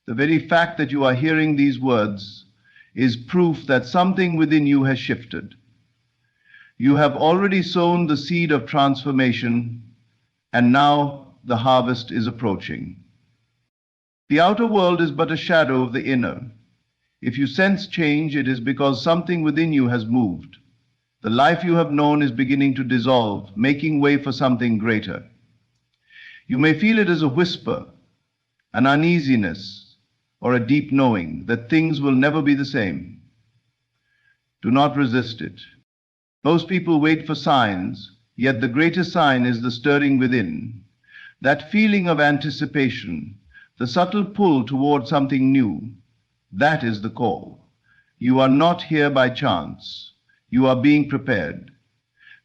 The very fact that you are hearing these words is proof that something within you has shifted. You have already sown the seed of transformation, and now the harvest is approaching. The outer world is but a shadow of the inner. If you sense change, it is because something within you has moved. The life you have known is beginning to dissolve, making way for something greater. You may feel it as a whisper, an uneasiness, or a deep knowing that things will never be the same. Do not resist it. Most people wait for signs, yet the greatest sign is the stirring within. That feeling of anticipation, the subtle pull toward something new, that is the call. You are not here by chance. You are being prepared.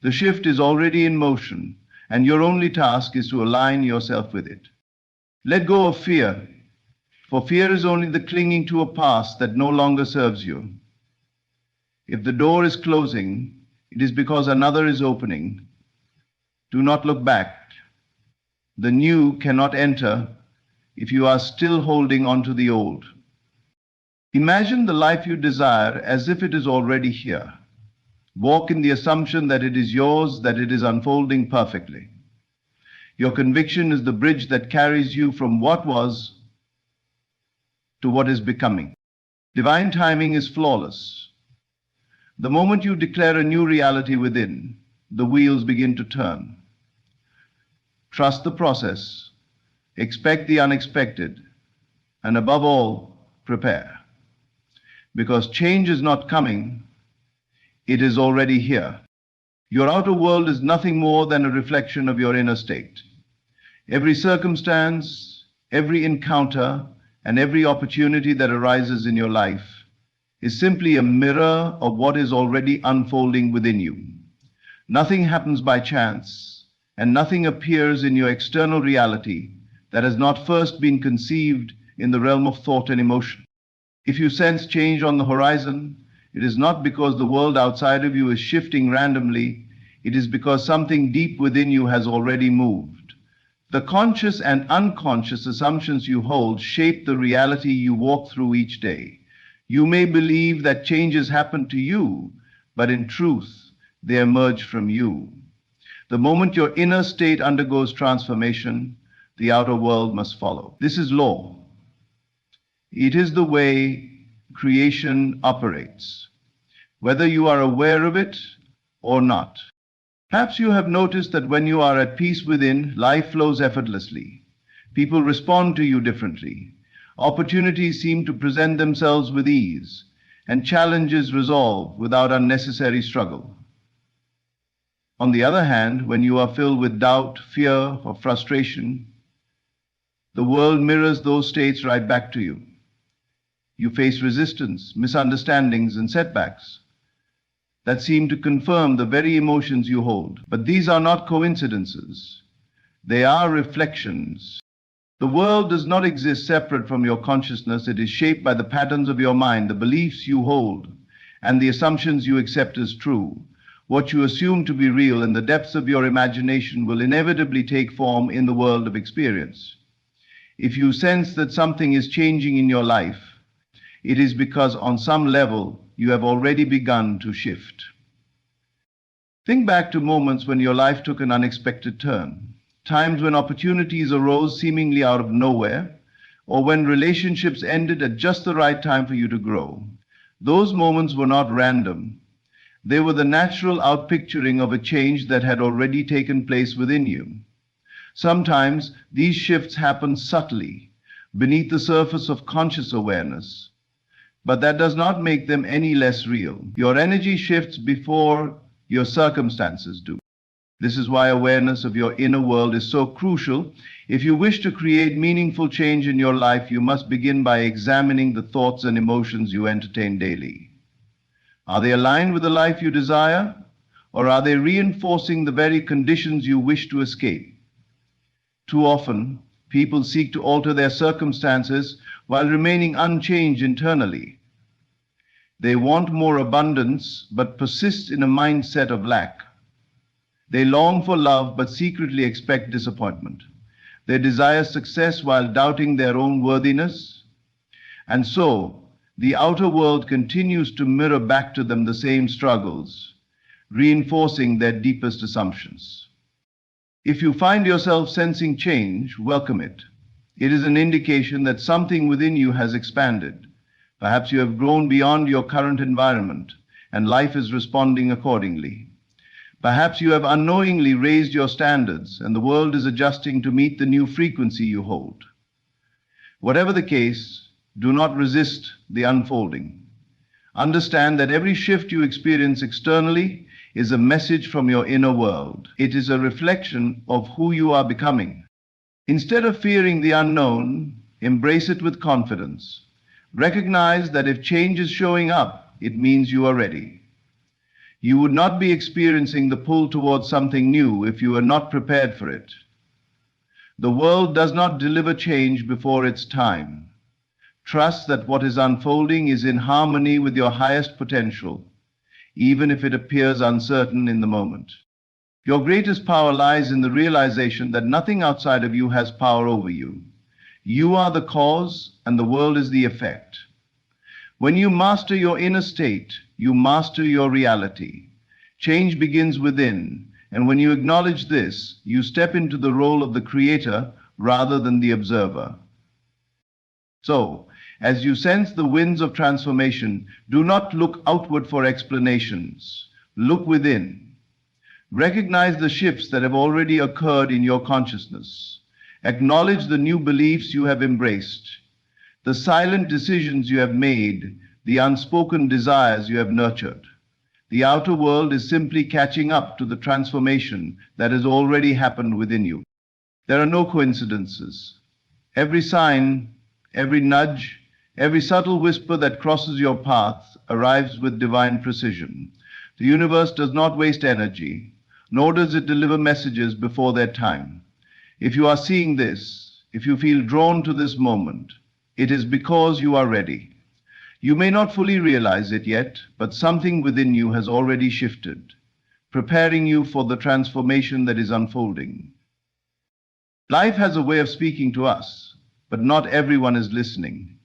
The shift is already in motion, and your only task is to align yourself with it. Let go of fear, for fear is only the clinging to a past that no longer serves you. If the door is closing, it is because another is opening. Do not look back. The new cannot enter if you are still holding on to the old. Imagine the life you desire as if it is already here. Walk in the assumption that it is yours, that it is unfolding perfectly. Your conviction is the bridge that carries you from what was to what is becoming. Divine timing is flawless. The moment you declare a new reality within, the wheels begin to turn. Trust the process, expect the unexpected, and above all, prepare. Because change is not coming, it is already here. Your outer world is nothing more than a reflection of your inner state. Every circumstance, every encounter, and every opportunity that arises in your life is simply a mirror of what is already unfolding within you. Nothing happens by chance, and nothing appears in your external reality that has not first been conceived in the realm of thought and emotion. If you sense change on the horizon, it is not because the world outside of you is shifting randomly. It is because something deep within you has already moved. The conscious and unconscious assumptions you hold shape the reality you walk through each day. You may believe that changes happen to you, but in truth, they emerge from you. The moment your inner state undergoes transformation, the outer world must follow. This is law. It is the way creation operates, whether you are aware of it or not. Perhaps you have noticed that when you are at peace within, life flows effortlessly. People respond to you differently. Opportunities seem to present themselves with ease, and challenges resolve without unnecessary struggle. On the other hand, when you are filled with doubt, fear, or frustration, the world mirrors those states right back to you. You face resistance, misunderstandings, and setbacks that seem to confirm the very emotions you hold. But these are not coincidences. They are reflections. The world does not exist separate from your consciousness. It is shaped by the patterns of your mind, the beliefs you hold, and the assumptions you accept as true. What you assume to be real in the depths of your imagination will inevitably take form in the world of experience. If you sense that something is changing in your life, it is because on some level you have already begun to shift. Think back to moments when your life took an unexpected turn, times when opportunities arose seemingly out of nowhere, or when relationships ended at just the right time for you to grow. Those moments were not random. They were the natural outpicturing of a change that had already taken place within you. Sometimes these shifts happen subtly, beneath the surface of conscious awareness, but that does not make them any less real. Your energy shifts before your circumstances do. This is why awareness of your inner world is so crucial. If you wish to create meaningful change in your life, you must begin by examining the thoughts and emotions you entertain daily. Are they aligned with the life you desire, or are they reinforcing the very conditions you wish to escape? Too often, people seek to alter their circumstances while remaining unchanged internally. They want more abundance, but persist in a mindset of lack. They long for love, but secretly expect disappointment. They desire success while doubting their own worthiness. And so, the outer world continues to mirror back to them the same struggles, reinforcing their deepest assumptions. If you find yourself sensing change, welcome it. It is an indication that something within you has expanded. Perhaps you have grown beyond your current environment, and life is responding accordingly. Perhaps you have unknowingly raised your standards, and the world is adjusting to meet the new frequency you hold. Whatever the case, do not resist the unfolding. Understand that every shift you experience externally is a message from your inner world. It is a reflection of who you are becoming. Instead of fearing the unknown, embrace it with confidence. Recognize that if change is showing up, it means you are ready. You would not be experiencing the pull towards something new if you were not prepared for it. The world does not deliver change before its time. Trust that what is unfolding is in harmony with your highest potential, even if it appears uncertain in the moment. Your greatest power lies in the realization that nothing outside of you has power over you. You are the cause, and the world is the effect. When you master your inner state, you master your reality. Change begins within, and when you acknowledge this, you step into the role of the creator rather than the observer. So, as you sense the winds of transformation, do not look outward for explanations. Look within. Recognize the shifts that have already occurred in your consciousness. Acknowledge the new beliefs you have embraced, the silent decisions you have made, the unspoken desires you have nurtured. The outer world is simply catching up to the transformation that has already happened within you. There are no coincidences. Every sign, every nudge, every subtle whisper that crosses your path arrives with divine precision. The universe does not waste energy, nor does it deliver messages before their time. If you are seeing this, if you feel drawn to this moment, it is because you are ready. You may not fully realize it yet, but something within you has already shifted, preparing you for the transformation that is unfolding. Life has a way of speaking to us, but not everyone is listening.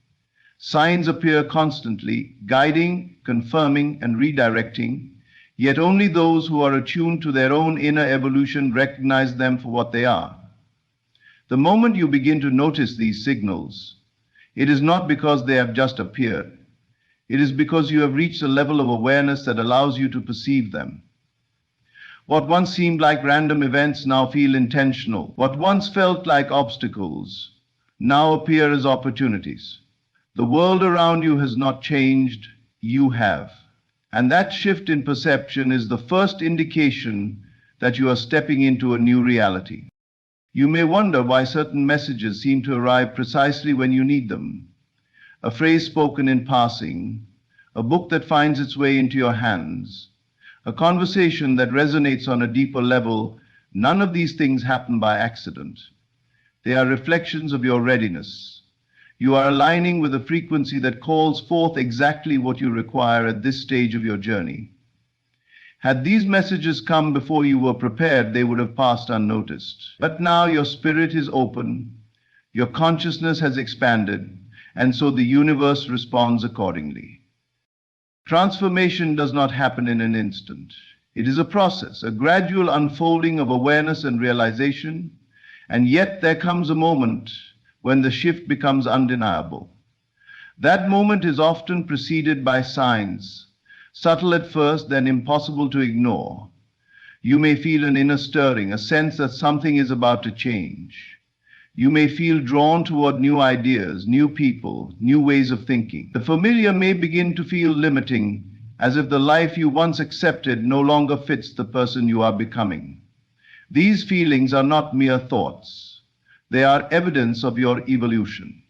Signs appear constantly, guiding, confirming, and redirecting, yet only those who are attuned to their own inner evolution recognize them for what they are. The moment you begin to notice these signals, it is not because they have just appeared. It is because you have reached a level of awareness that allows you to perceive them. What once seemed like random events now feel intentional. What once felt like obstacles now appear as opportunities. The world around you has not changed, you have. And that shift in perception is the first indication that you are stepping into a new reality. You may wonder why certain messages seem to arrive precisely when you need them. A phrase spoken in passing, a book that finds its way into your hands, a conversation that resonates on a deeper level. None of these things happen by accident. They are reflections of your readiness. You are aligning with a frequency that calls forth exactly what you require at this stage of your journey. Had these messages come before you were prepared, they would have passed unnoticed. But now your spirit is open, your consciousness has expanded, and so the universe responds accordingly. Transformation does not happen in an instant. It is a process, a gradual unfolding of awareness and realization, and yet there comes a moment when the shift becomes undeniable. That moment is often preceded by signs, subtle at first, then impossible to ignore. You may feel an inner stirring, a sense that something is about to change. You may feel drawn toward new ideas, new people, new ways of thinking. The familiar may begin to feel limiting, as if the life you once accepted no longer fits the person you are becoming. These feelings are not mere thoughts. They are evidence of your evolution.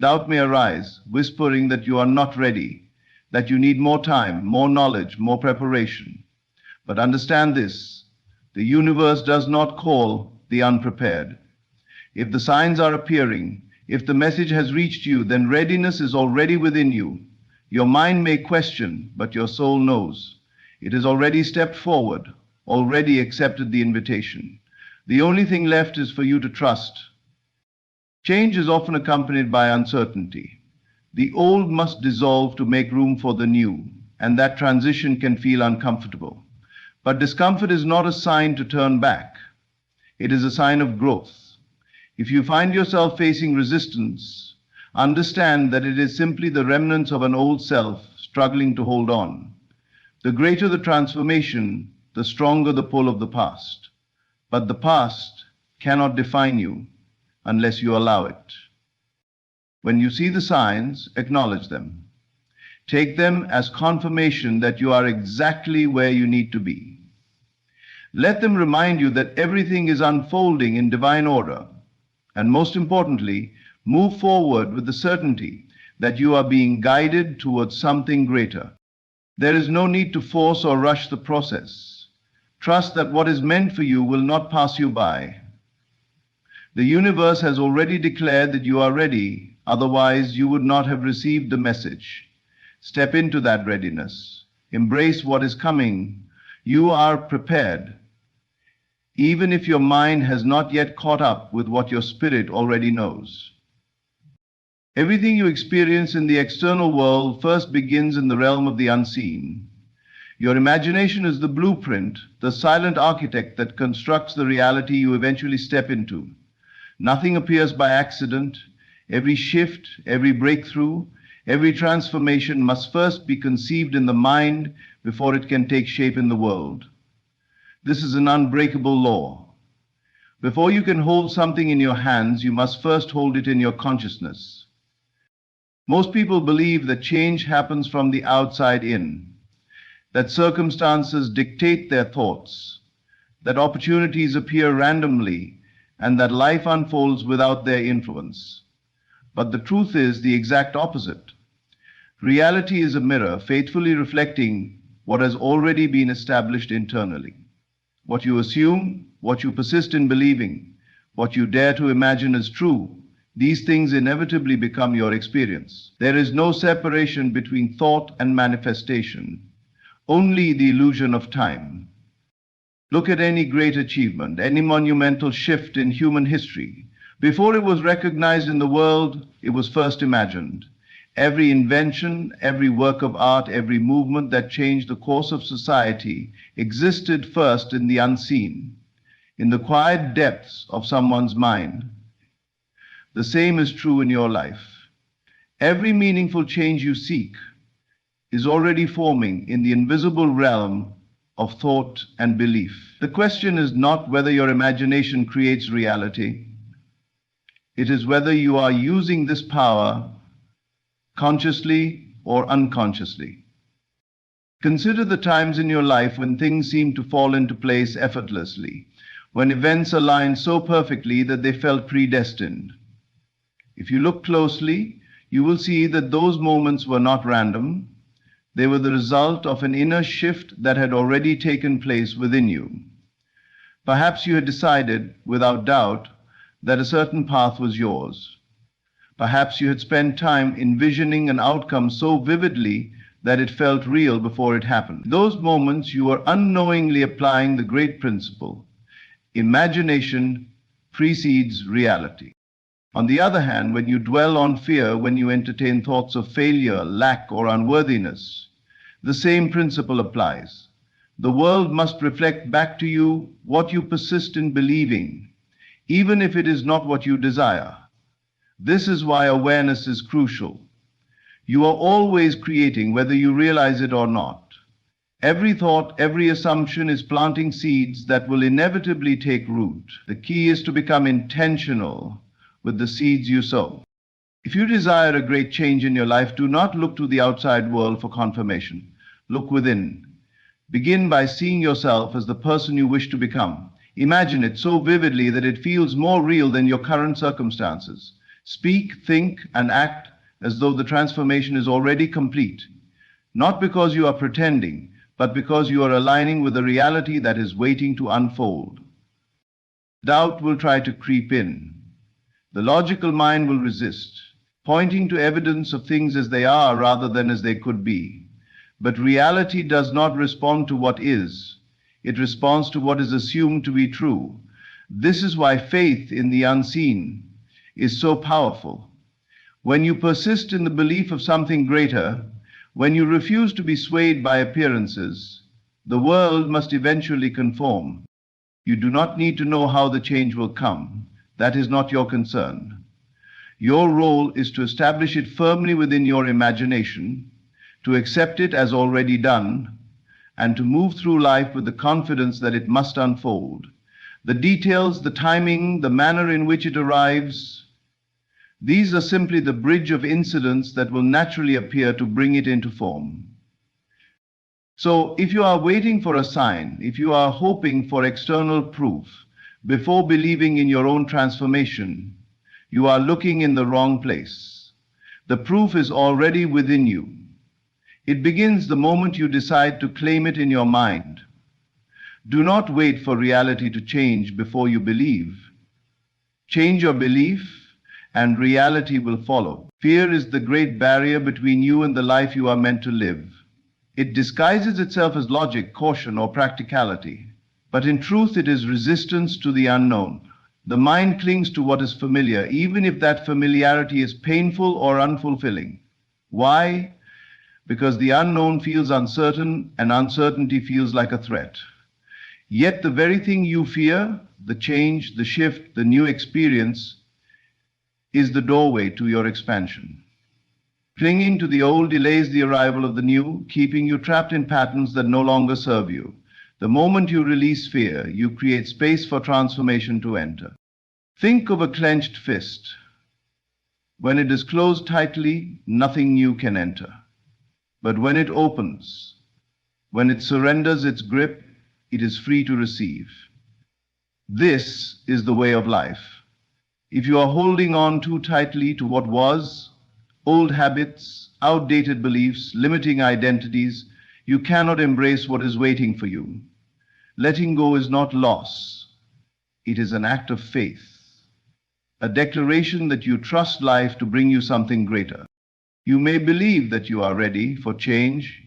Doubt may arise, whispering that you are not ready, that you need more time, more knowledge, more preparation. But understand this, the universe does not call the unprepared. If the signs are appearing, if the message has reached you, then readiness is already within you. Your mind may question, but your soul knows. It has already stepped forward, already accepted the invitation. The only thing left is for you to trust. Change is often accompanied by uncertainty. The old must dissolve to make room for the new, and that transition can feel uncomfortable. But discomfort is not a sign to turn back. It is a sign of growth. If you find yourself facing resistance, understand that it is simply the remnants of an old self struggling to hold on. The greater the transformation, the stronger the pull of the past. But the past cannot define you unless you allow it. When you see the signs, acknowledge them. Take them as confirmation that you are exactly where you need to be. Let them remind you that everything is unfolding in divine order. And most importantly, move forward with the certainty that you are being guided towards something greater. There is no need to force or rush the process. Trust that what is meant for you will not pass you by. The universe has already declared that you are ready, otherwise you would not have received the message. Step into that readiness. Embrace what is coming. You are prepared, even if your mind has not yet caught up with what your spirit already knows. Everything you experience in the external world first begins in the realm of the unseen. Your imagination is the blueprint, the silent architect that constructs the reality you eventually step into. Nothing appears by accident. Every shift, every breakthrough, every transformation must first be conceived in the mind before it can take shape in the world. This is an unbreakable law. Before you can hold something in your hands, you must first hold it in your consciousness. Most people believe that change happens from the outside in, that circumstances dictate their thoughts, that opportunities appear randomly, and that life unfolds without their influence. But the truth is the exact opposite. Reality is a mirror faithfully reflecting what has already been established internally. What you assume, what you persist in believing, what you dare to imagine as true, these things inevitably become your experience. There is no separation between thought and manifestation, only the illusion of time. Look at any great achievement, any monumental shift in human history. Before it was recognized in the world, it was first imagined. Every invention, every work of art, every movement that changed the course of society existed first in the unseen, in the quiet depths of someone's mind. The same is true in your life. Every meaningful change you seek is already forming in the invisible realm of thought and belief. The question is not whether your imagination creates reality. It is whether you are using this power consciously or unconsciously. Consider the times in your life when things seem to fall into place effortlessly, when events aligned so perfectly that they felt predestined. If you look closely, you will see that those moments were not random. They were the result of an inner shift that had already taken place within you. Perhaps you had decided, without doubt, that a certain path was yours. Perhaps you had spent time envisioning an outcome so vividly that it felt real before it happened. Those moments you were unknowingly applying the great principle: imagination precedes reality. On the other hand, when you dwell on fear, when you entertain thoughts of failure, lack, or unworthiness, the same principle applies. The world must reflect back to you what you persist in believing, even if it is not what you desire. This is why awareness is crucial. You are always creating, whether you realize it or not. Every thought, every assumption is planting seeds that will inevitably take root. The key is to become intentional with the seeds you sow. If you desire a great change in your life, do not look to the outside world for confirmation. Look within. Begin by seeing yourself as the person you wish to become. Imagine it so vividly that it feels more real than your current circumstances. Speak, think, and act as though the transformation is already complete, not because you are pretending, but because you are aligning with a reality that is waiting to unfold. Doubt will try to creep in. The logical mind will resist, pointing to evidence of things as they are rather than as they could be. But reality does not respond to what is. It responds to what is assumed to be true. This is why faith in the unseen is so powerful. When you persist in the belief of something greater, when you refuse to be swayed by appearances, the world must eventually conform. You do not need to know how the change will come. That is not your concern. Your role is to establish it firmly within your imagination, to accept it as already done, and to move through life with the confidence that it must unfold. The details, the timing, the manner in which it arrives, these are simply the bridge of incidents that will naturally appear to bring it into form. So, if you are waiting for a sign, if you are hoping for external proof before believing in your own transformation, you are looking in the wrong place. The proof is already within you. It begins the moment you decide to claim it in your mind. Do not wait for reality to change before you believe. Change your belief, and reality will follow. Fear is the great barrier between you and the life you are meant to live. It disguises itself as logic, caution, or practicality, but in truth it is resistance to the unknown. The mind clings to what is familiar, even if that familiarity is painful or unfulfilling. Why? Because the unknown feels uncertain, and uncertainty feels like a threat. Yet the very thing you fear, the change, the shift, the new experience, is the doorway to your expansion. Clinging to the old delays the arrival of the new, keeping you trapped in patterns that no longer serve you. The moment you release fear, you create space for transformation to enter. Think of a clenched fist. When it is closed tightly, nothing new can enter. But when it opens, when it surrenders its grip, it is free to receive. This is the way of life. If you are holding on too tightly to what was, old habits, outdated beliefs, limiting identities, you cannot embrace what is waiting for you. Letting go is not loss. It is an act of faith, a declaration that you trust life to bring you something greater. You may believe that you are ready for change,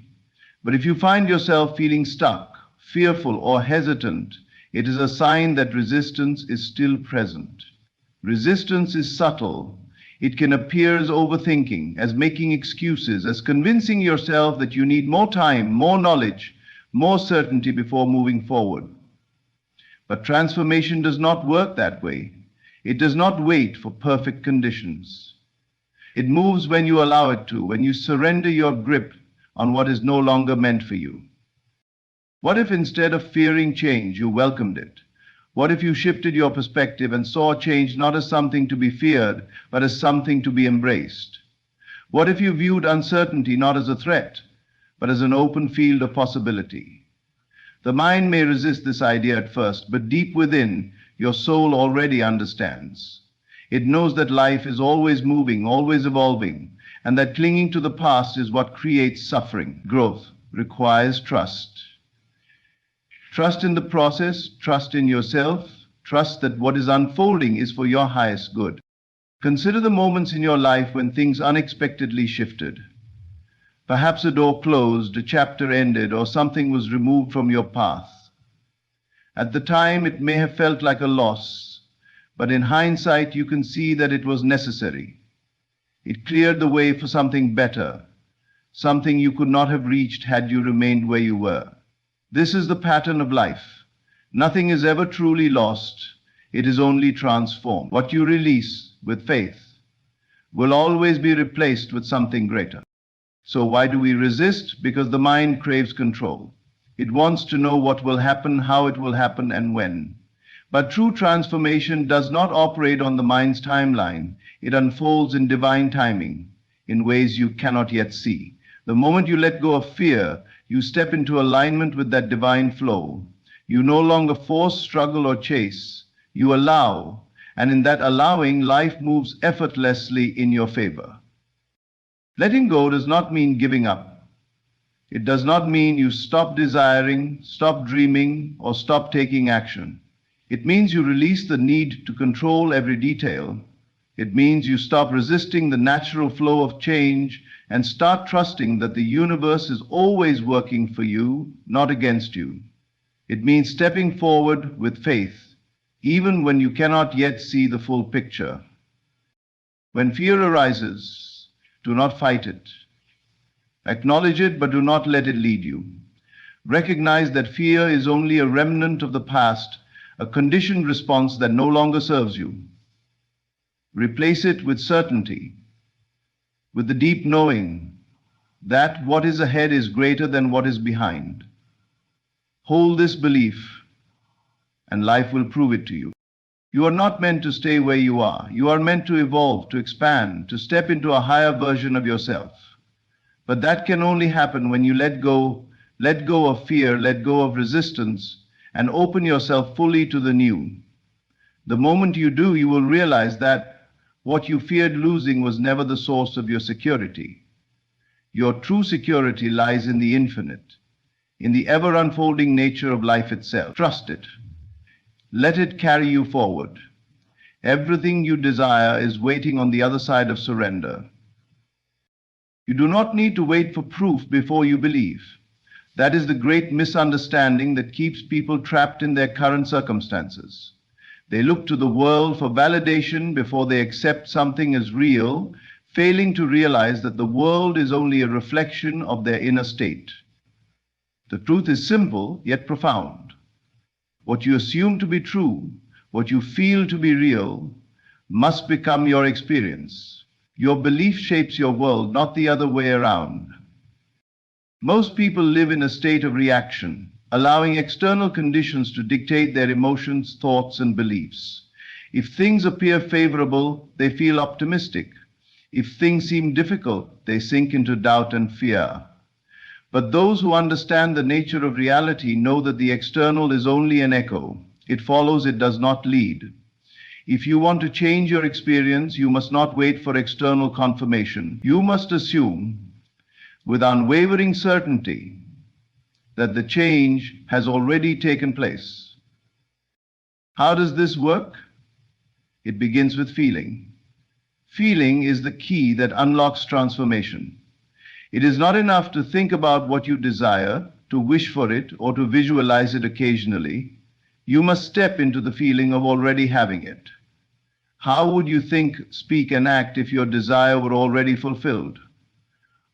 but if you find yourself feeling stuck, fearful, or hesitant, it is a sign that resistance is still present. Resistance is subtle. It can appear as overthinking, as making excuses, as convincing yourself that you need more time, more knowledge, more certainty before moving forward. But transformation does not work that way. It does not wait for perfect conditions. It moves when you allow it to, when you surrender your grip on what is no longer meant for you. What if instead of fearing change, you welcomed it? What if you shifted your perspective and saw change not as something to be feared, but as something to be embraced? What if you viewed uncertainty not as a threat, but as an open field of possibility? The mind may resist this idea at first, but deep within, your soul already understands. It knows that life is always moving, always evolving, and that clinging to the past is what creates suffering. Growth requires trust. Trust in the process, trust in yourself, trust that what is unfolding is for your highest good. Consider the moments in your life when things unexpectedly shifted. Perhaps a door closed, a chapter ended, or something was removed from your path. At the time, it may have felt like a loss, but in hindsight, you can see that it was necessary. It cleared the way for something better, something you could not have reached had you remained where you were. This is the pattern of life. Nothing is ever truly lost. It is only transformed. What you release with faith will always be replaced with something greater. So why do we resist? Because the mind craves control. It wants to know what will happen, how it will happen, and when. But true transformation does not operate on the mind's timeline. It unfolds in divine timing, in ways you cannot yet see. The moment you let go of fear, you step into alignment with that divine flow. You no longer force, struggle, or chase. You allow, and in that allowing, life moves effortlessly in your favor. Letting go does not mean giving up. It does not mean you stop desiring, stop dreaming, or stop taking action. It means you release the need to control every detail. It means you stop resisting the natural flow of change and start trusting that the universe is always working for you, not against you. It means stepping forward with faith, even when you cannot yet see the full picture. When fear arises, do not fight it. Acknowledge it, but do not let it lead you. Recognize that fear is only a remnant of the past, a conditioned response that no longer serves you. Replace it with certainty, with the deep knowing that what is ahead is greater than what is behind. Hold this belief, and life will prove it to you. You are not meant to stay where you are. You are meant to evolve, to expand, to step into a higher version of yourself. But that can only happen when you let go of fear, let go of resistance, and open yourself fully to the new. The moment you do, you will realize that what you feared losing was never the source of your security. Your true security lies in the infinite, in the ever-unfolding nature of life itself. Trust it. Let it carry you forward. Everything you desire is waiting on the other side of surrender. You do not need to wait for proof before you believe. That is the great misunderstanding that keeps people trapped in their current circumstances. They look to the world for validation before they accept something as real, failing to realize that the world is only a reflection of their inner state. The truth is simple, yet profound. What you assume to be true, what you feel to be real, must become your experience. Your belief shapes your world, not the other way around. Most people live in a state of reaction, allowing external conditions to dictate their emotions, thoughts, and beliefs. If things appear favorable, they feel optimistic. If things seem difficult, they sink into doubt and fear. But those who understand the nature of reality know that the external is only an echo. It follows, it does not lead. If you want to change your experience, you must not wait for external confirmation. You must assume, with unwavering certainty, that the change has already taken place. How does this work? It begins with feeling. Feeling is the key that unlocks transformation. It is not enough to think about what you desire, to wish for it, or to visualize it occasionally. You must step into the feeling of already having it. How would you think, speak, and act if your desire were already fulfilled?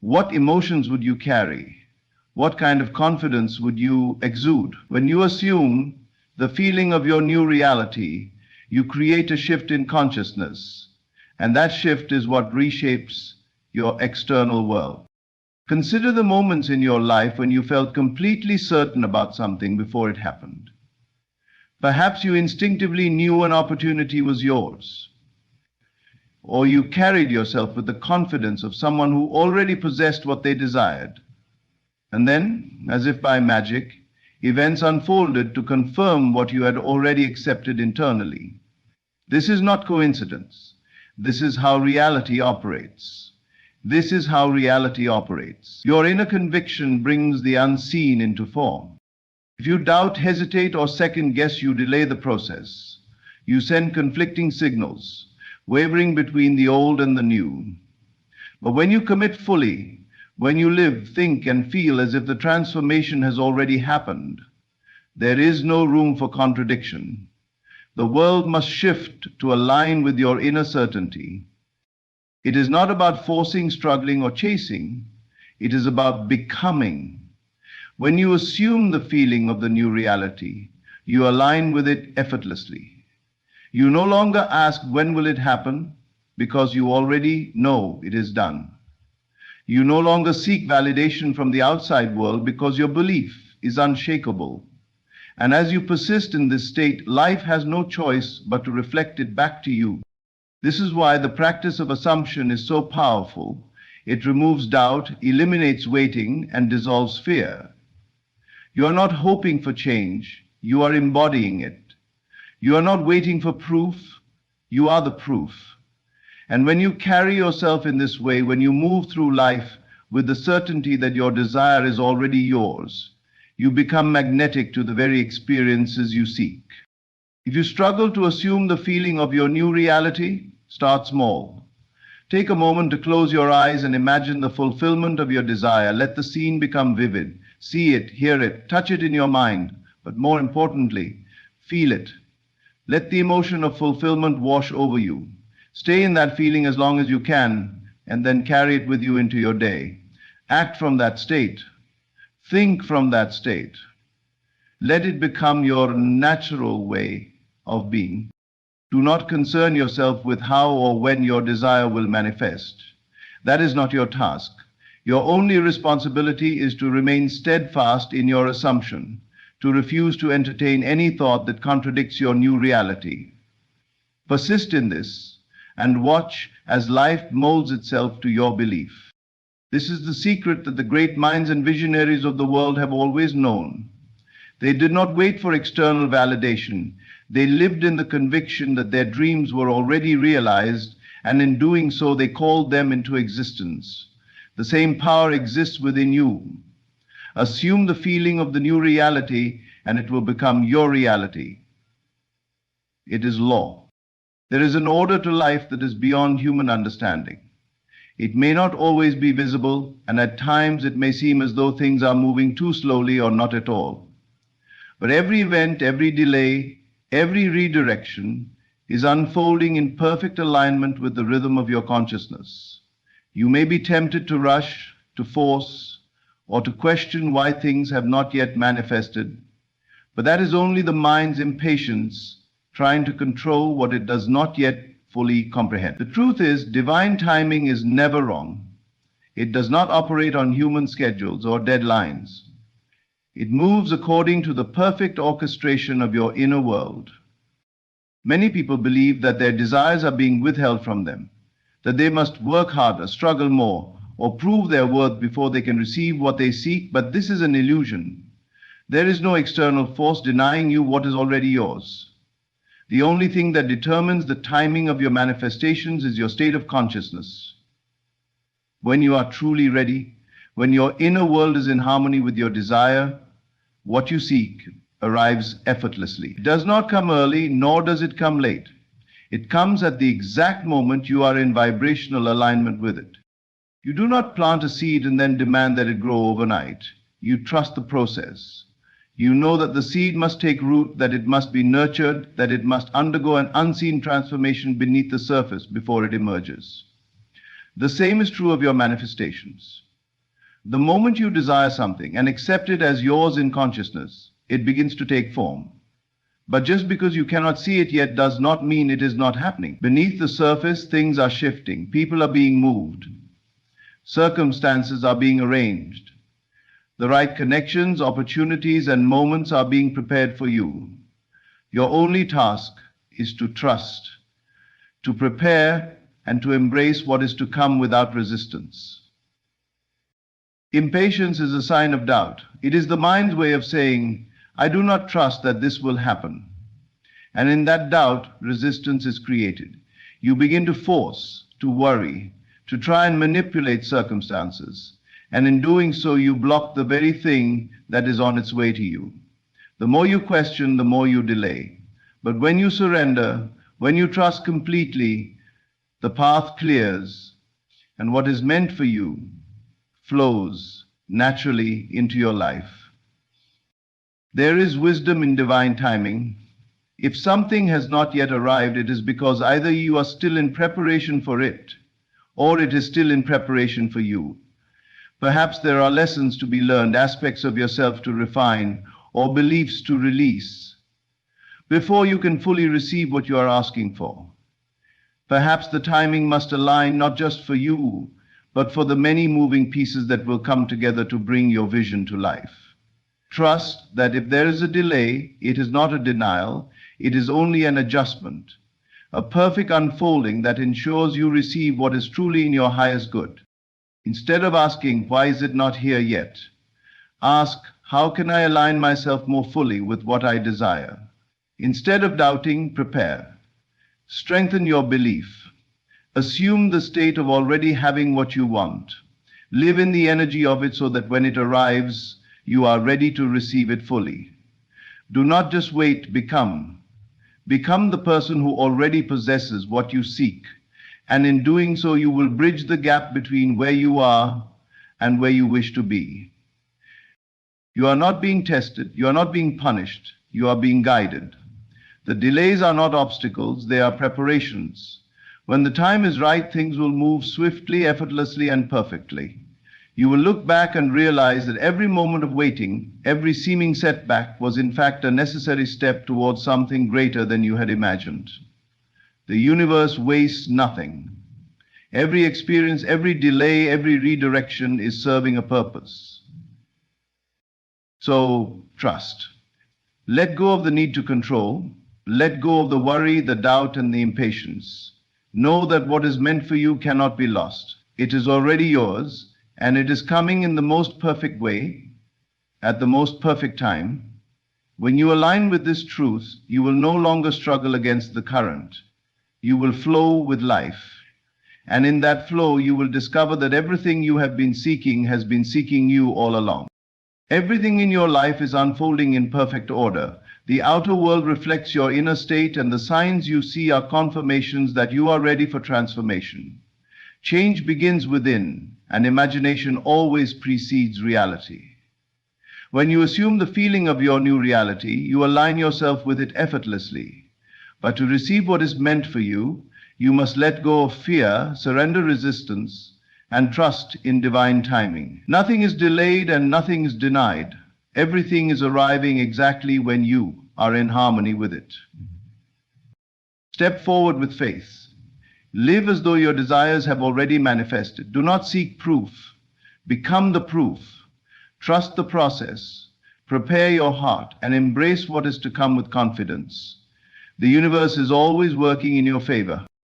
What emotions would you carry? What kind of confidence would you exude? When you assume the feeling of your new reality, you create a shift in consciousness, and that shift is what reshapes your external world. Consider the moments in your life when you felt completely certain about something before it happened. Perhaps you instinctively knew an opportunity was yours, or you carried yourself with the confidence of someone who already possessed what they desired. And then, as if by magic, events unfolded to confirm what you had already accepted internally. This is not coincidence. This is how reality operates. This is how reality operates. Your inner conviction brings the unseen into form. If you doubt, hesitate, or second guess, you delay the process. You send conflicting signals, wavering between the old and the new. But when you commit fully, when you live, think, and feel as if the transformation has already happened, there is no room for contradiction. The world must shift to align with your inner certainty. It is not about forcing, struggling, or chasing. It is about becoming. When you assume the feeling of the new reality, you align with it effortlessly. You no longer ask, when will it happen? Because you already know it is done. You no longer seek validation from the outside world because your belief is unshakable. And as you persist in this state, life has no choice but to reflect it back to you. This is why the practice of assumption is so powerful. It removes doubt, eliminates waiting, and dissolves fear. You are not hoping for change, you are embodying it. You are not waiting for proof, you are the proof. And when you carry yourself in this way, when you move through life with the certainty that your desire is already yours, you become magnetic to the very experiences you seek. If you struggle to assume the feeling of your new reality, start small. Take a moment to close your eyes and imagine the fulfillment of your desire. Let the scene become vivid. See it, hear it, touch it in your mind, but more importantly, feel it. Let the emotion of fulfillment wash over you. Stay in that feeling as long as you can, and then carry it with you into your day. Act from that state. Think from that state. Let it become your natural way of being. Do not concern yourself with how or when your desire will manifest. That is not your task. Your only responsibility is to remain steadfast in your assumption, to refuse to entertain any thought that contradicts your new reality. Persist in this and watch as life molds itself to your belief. This is the secret that the great minds and visionaries of the world have always known. They did not wait for external validation. They lived in the conviction that their dreams were already realized, and in doing so they called them into existence. The same power exists within you. Assume the feeling of the new reality, and it will become your reality. It is law. There is an order to life that is beyond human understanding. It may not always be visible, and at times it may seem as though things are moving too slowly or not at all. But every event, every delay, every redirection is unfolding in perfect alignment with the rhythm of your consciousness. You may be tempted to rush, to force, or to question why things have not yet manifested, but that is only the mind's impatience trying to control what it does not yet fully comprehend. The truth is, divine timing is never wrong. It does not operate on human schedules or deadlines. It moves according to the perfect orchestration of your inner world. Many people believe that their desires are being withheld from them, that they must work harder, struggle more, or prove their worth before they can receive what they seek, but this is an illusion. There is no external force denying you what is already yours. The only thing that determines the timing of your manifestations is your state of consciousness. When you are truly ready, when your inner world is in harmony with your desire, what you seek arrives effortlessly. It does not come early, nor does it come late. It comes at the exact moment you are in vibrational alignment with it. You do not plant a seed and then demand that it grow overnight. You trust the process. You know that the seed must take root, that it must be nurtured, that it must undergo an unseen transformation beneath the surface before it emerges. The same is true of your manifestations. The moment you desire something and accept it as yours in consciousness, it begins to take form. But just because you cannot see it yet does not mean it is not happening. Beneath the surface, things are shifting. People are being moved. Circumstances are being arranged. The right connections, opportunities, and moments are being prepared for you. Your only task is to trust, to prepare, and to embrace what is to come without resistance. Impatience is a sign of doubt. It is the mind's way of saying, I do not trust that this will happen. And in that doubt, resistance is created. You begin to force, to worry, to try and manipulate circumstances. And in doing so, you block the very thing that is on its way to you. The more you question, the more you delay. But when you surrender, when you trust completely, the path clears, and what is meant for you flows naturally into your life. There is wisdom in divine timing. If something has not yet arrived, it is because either you are still in preparation for it, or it is still in preparation for you. Perhaps there are lessons to be learned, aspects of yourself to refine, or beliefs to release, before you can fully receive what you are asking for. Perhaps the timing must align not just for you, but for the many moving pieces that will come together to bring your vision to life. Trust that if there is a delay, it is not a denial, it is only an adjustment, a perfect unfolding that ensures you receive what is truly in your highest good. Instead of asking, why is it not here yet? Ask, how can I align myself more fully with what I desire? Instead of doubting, prepare. Strengthen your belief. Assume the state of already having what you want. Live in the energy of it so that when it arrives, you are ready to receive it fully. Do not just wait, become. Become the person who already possesses what you seek. And in doing so, you will bridge the gap between where you are and where you wish to be. You are not being tested, you are not being punished, you are being guided. The delays are not obstacles, they are preparations. When the time is right, things will move swiftly, effortlessly, and perfectly. You will look back and realize that every moment of waiting, every seeming setback was in fact a necessary step towards something greater than you had imagined. The universe wastes nothing. Every experience, every delay, every redirection is serving a purpose. So, trust. Let go of the need to control. Let go of the worry, the doubt, and the impatience. Know that what is meant for you cannot be lost. It is already yours, and it is coming in the most perfect way, at the most perfect time. When you align with this truth, you will no longer struggle against the current. You will flow with life. And in that flow, you will discover that everything you have been seeking has been seeking you all along. Everything in your life is unfolding in perfect order. The outer world reflects your inner state, and the signs you see are confirmations that you are ready for transformation. Change begins within, and imagination always precedes reality. When you assume the feeling of your new reality, you align yourself with it effortlessly. But to receive what is meant for you, you must let go of fear, surrender resistance, and trust in divine timing. Nothing is delayed and nothing is denied. Everything is arriving exactly when you are in harmony with it. Step forward with faith. Live as though your desires have already manifested. Do not seek proof. Become the proof. Trust the process. Prepare your heart and embrace what is to come with confidence. The universe is always working in your favor.